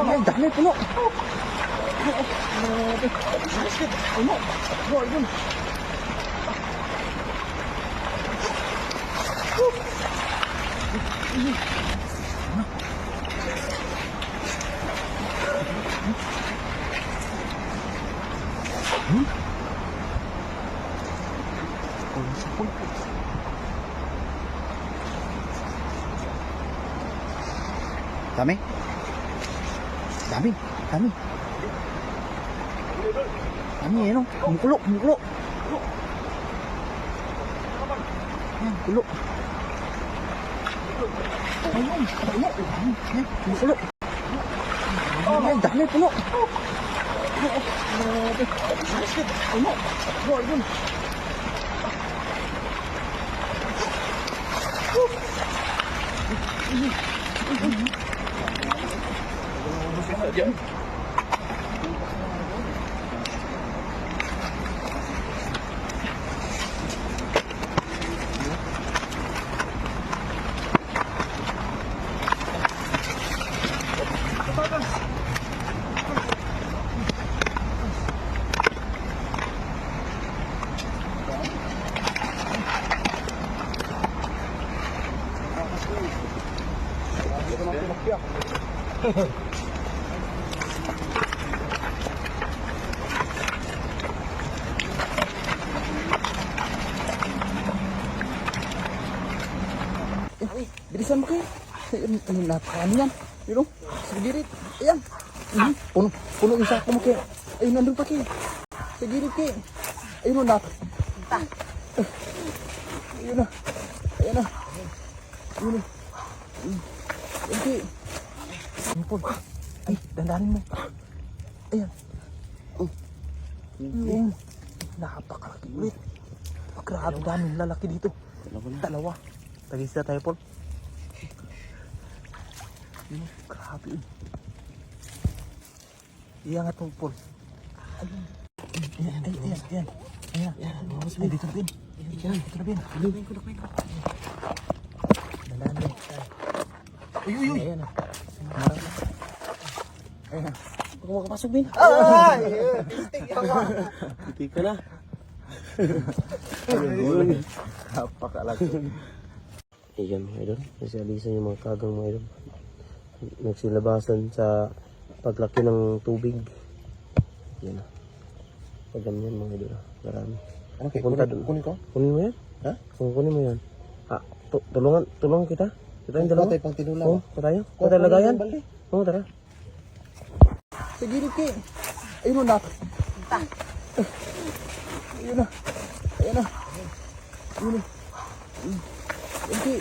Ay, dami, puno. Ano? Ano, ayun. Dami. Dami. Dami. Dami eh, no? Kumukulo, kumukulo. Ayan, kulo. Ayun, puno. Ayan, kumukulo. Ayan, dami, puno. Puno. Ayun. Diyan. Bilisan mo kayo. Napakaano yan. Yun o. Sa girit. Ayan. Puno. Puno yung sako mo kayo. Ayun, nandun pa kayo. Sa girit kayo. Ayun o, Ayun na. Ayan na. Ayun o. Ayan kayo. Ayun po. Ay, dandanin mo. Ayan. Ayan. Napakalaki ulit. Grabe daming lalaki dito. Dalawa. Tagisa tayo, Paul. Grabe yun. Iangat mo, Paul. Ayun. Ayan. Ay, dito na, Ben. Dito na, Ben. Dalaan, Ben. Uy. Ayan na. Ayan na. Huwag mo makapasok, Ben. Ay! Hindi ka na. Ayun. Napakalaki. Ayan mga idol, nasialisan yung mga kagang mga idol. Nagsilabasan sa paglaki ng tubig. Yan na. Paganyan mga idol. Marami. Okay, Punta doon. kunin ko? Kunin mo yan? Ha? Kunin mo yan. Tulungan kita. Kita yung dalawa. Patay pang tinulang. Oo, tayo. Tayo lagayan. Oo, tara. Sa gilid kayo. Ayun na. Ayun na. Ayun na. Okay.